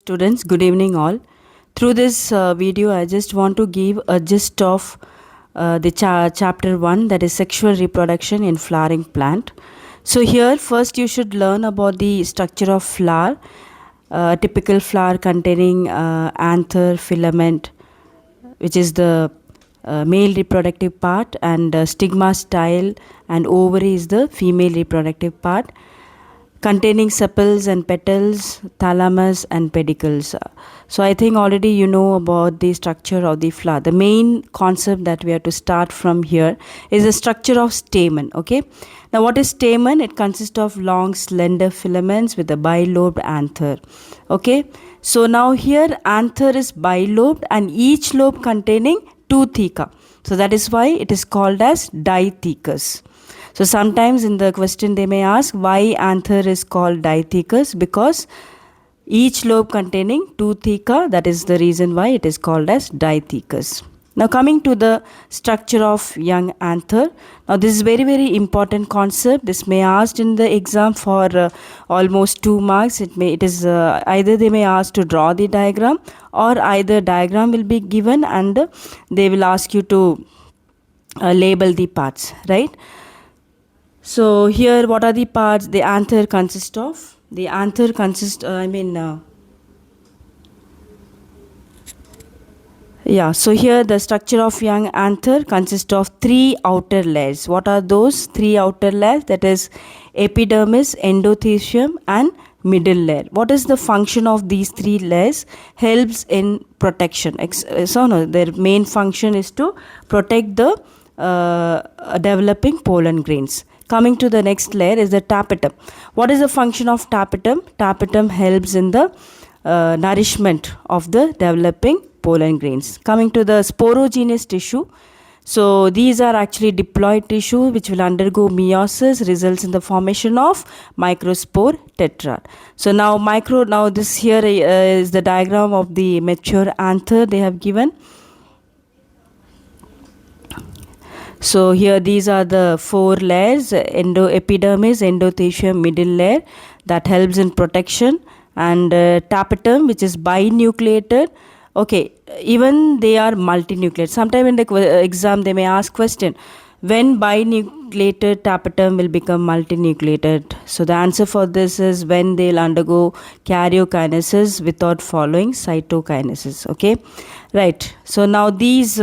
Students, good evening all. Through this video, I just want to give a gist of the chapter 1, that is sexual reproduction in flowering plant. So here first you should learn about the structure of flower. Typical flower containing anther, filament, which is the male reproductive part, and stigma, style, and ovary is the female reproductive part, containing sepals and petals, thalamus and pedicles. So I think already you know about the structure of the flower. The main concept that we have to start from here is the structure of stamen. Okay. Now what is stamen? It consists of long slender filaments with a bilobed anther. Okay. So now here anther is bilobed and each lobe containing two theca. So that is why it is called as dithecous. So sometimes in the question they may ask why anther is called dithecous, because each lobe containing two theca, that is the reason why it is called as dithecous. Now coming to the structure of young anther. Now this is very important concept. This may asked in the exam for almost 2 marks. It is either they may ask to draw the diagram, or either diagram will be given and they will ask you to label the parts, right? So here what are the parts the anther consists of? The anther consists, so here the structure of young anther consists of 3 outer layers. What are those 3 outer layers? That is epidermis, endothecium and middle layer. What is the function of these 3 layers? Helps in protection. Their main function is to protect the developing pollen grains. Coming to the next layer is the tapetum. What is the function of tapetum? Tapetum helps in the nourishment of the developing pollen grains. Coming to the sporogenous tissue. So these are actually diploid tissue which will undergo meiosis, results in the formation of microspore tetrad. So now this here is the diagram of the mature anther they have given. So here these are the 4 layers: epidermis, endothecium, middle layer, that helps in protection, and tapetum, which is binucleated. Okay, even they are multinucleated. Sometime in the exam they may ask question, when binucleated tapetum will become multinucleated? So the answer for this is when they will undergo karyokinesis without following cytokinesis. Okay, right. So now these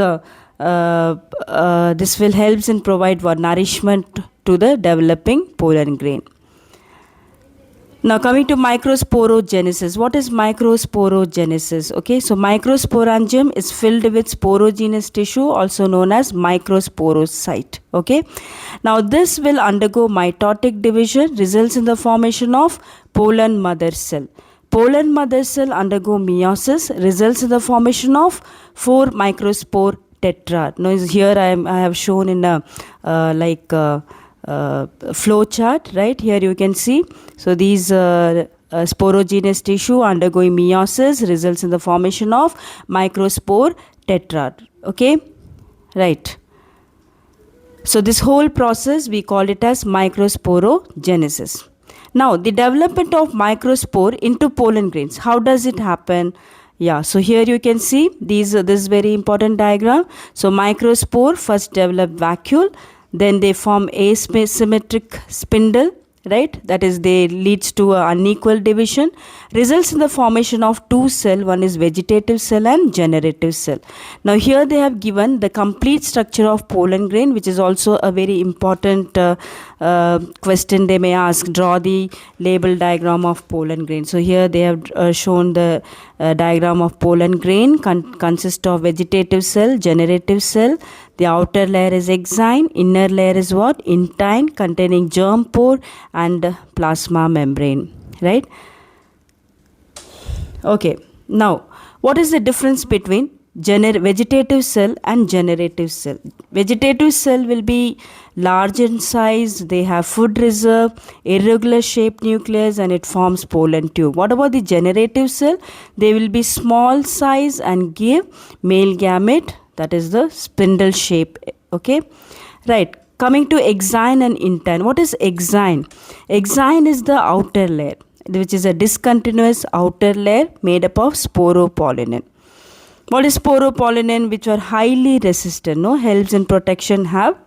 this will helps in provide nourishment to the developing pollen grain. Now coming to microsporogenesis. What is microsporogenesis? Okay, so microsporangium is filled with sporogenous tissue, also known as microsporocyte. Okay, now this will undergo mitotic division, results in the formation of pollen mother cell. Pollen mother cell undergo meiosis, results in the formation of 4 microspore tetrad. Now here I have shown in a flow chart, right? Here you can see. So these sporogenous tissue undergoing meiosis results in the formation of microspore tetrad. Okay, right. So this whole process we call it as microsporogenesis. Now the development of microspore into pollen grains. How does it happen? Yeah, so here you can see this is very important diagram. So microspore first develop vacuole, then they form asymmetric spindle, right? That is, they leads to an unequal division, results in the formation of 2 cells. One is vegetative cell and generative cell. Now here they have given the complete structure of pollen grain, which is also a very important question they may ask. Draw the label diagram of pollen grain. So here they have shown the diagram of pollen grain consists of vegetative cell, generative cell. The outer layer is exine, inner layer is what? Intine, containing germ pore and plasma membrane, right? Okay, now what is the difference between vegetative cell and generative cell? Vegetative cell will be large in size, they have food reserve, irregular shaped nucleus, and it forms pollen tube. What about the generative cell? They will be small size and give male gamete, that is the spindle shape. Okay, right. Coming to exine and intine. What is exine? Exine is the outer layer which is a discontinuous outer layer made up of sporopollenin. What is sporopollenin? Which are highly resistant, helps in protection, have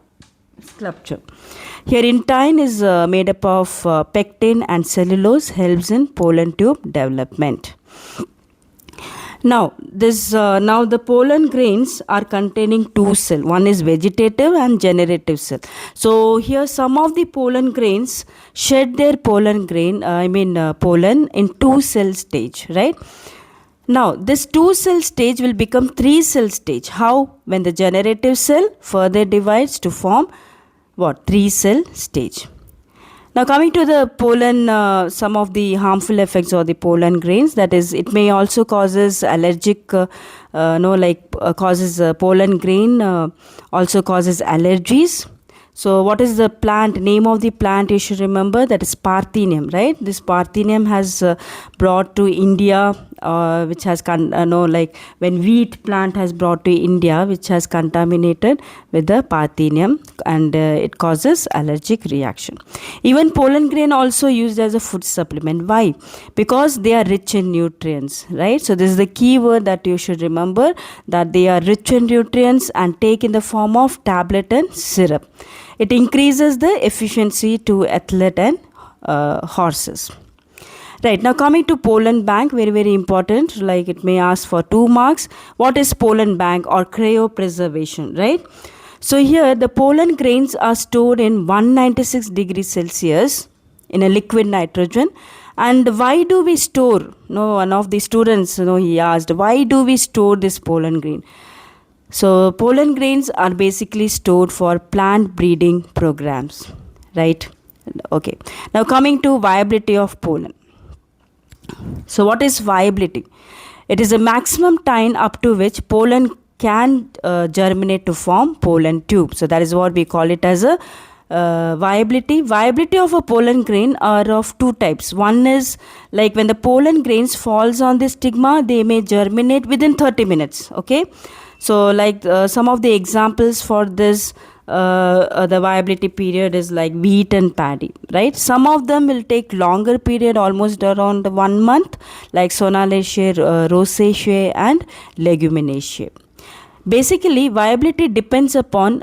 sculpture. Here intine is made up of pectin and cellulose, helps in pollen tube development. Now the pollen grains are containing two cells. One is vegetative and generative cell. So here some of the pollen grains shed their pollen in two cell stage, right? Now this two cell stage will become three cell stage. How? When the generative cell further divides to form what? Three cell stage. Now coming to the pollen, some of the harmful effects of the pollen grains, that is, it may also causes allergic, causes pollen grain, also causes allergies. So what is the plant, name of the plant you should remember? That is Parthenium, right? This Parthenium has brought to India, which has, when wheat plant has brought to India, which has contaminated with the Parthenium, and it causes allergic reaction. Even pollen grain also used as a food supplement. Why? Because they are rich in nutrients, right? So this is the key word that you should remember, that they are rich in nutrients and take in the form of tablet and syrup. It increases the efficiency to athlete and horses. Right, now coming to pollen bank, very, very important, like it may ask for 2 marks. What is pollen bank or cryopreservation, right? So here the pollen grains are stored in 196 degrees Celsius in a liquid nitrogen. And why do we store? One of the students, he asked, why do we store this pollen grain? So pollen grains are basically stored for plant breeding programs, right? Okay. Now coming to viability of pollen. So what is viability? It is a maximum time up to which pollen can germinate to form pollen tube. So that is what we call it as a viability. Viability of a pollen grain are of two types. One is like when the pollen grains falls on the stigma, they may germinate within 30 minutes. Okay. So like some of the examples for this, the viability period is like wheat and paddy, right? Some of them will take longer period, almost around 1 month, like Sonalaceae, Rosaceae and Leguminosae. Basically, viability depends upon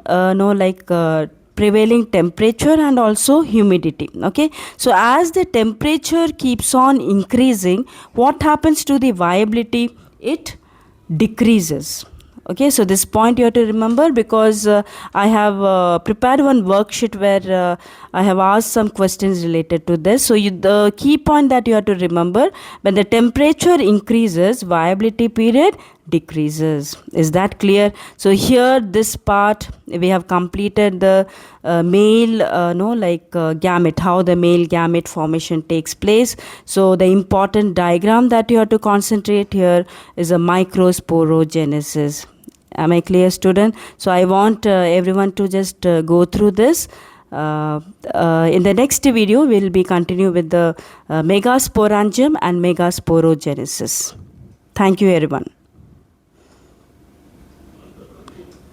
prevailing temperature and also humidity. Okay, so as the temperature keeps on increasing, what happens to the viability? It decreases. Okay, so this point you have to remember, because I have prepared one worksheet where I have asked some questions related to this. So the key point that you have to remember, when the temperature increases, viability period decreases. Is that clear? So here this part we have completed the male gamete, how the male gamete formation takes place. So the important diagram that you have to concentrate here is a microsporogenesis. Am I clear, student? So I want everyone to just go through this. In the next video, we will be continue with the megasporangium and megasporogenesis. Thank you, everyone.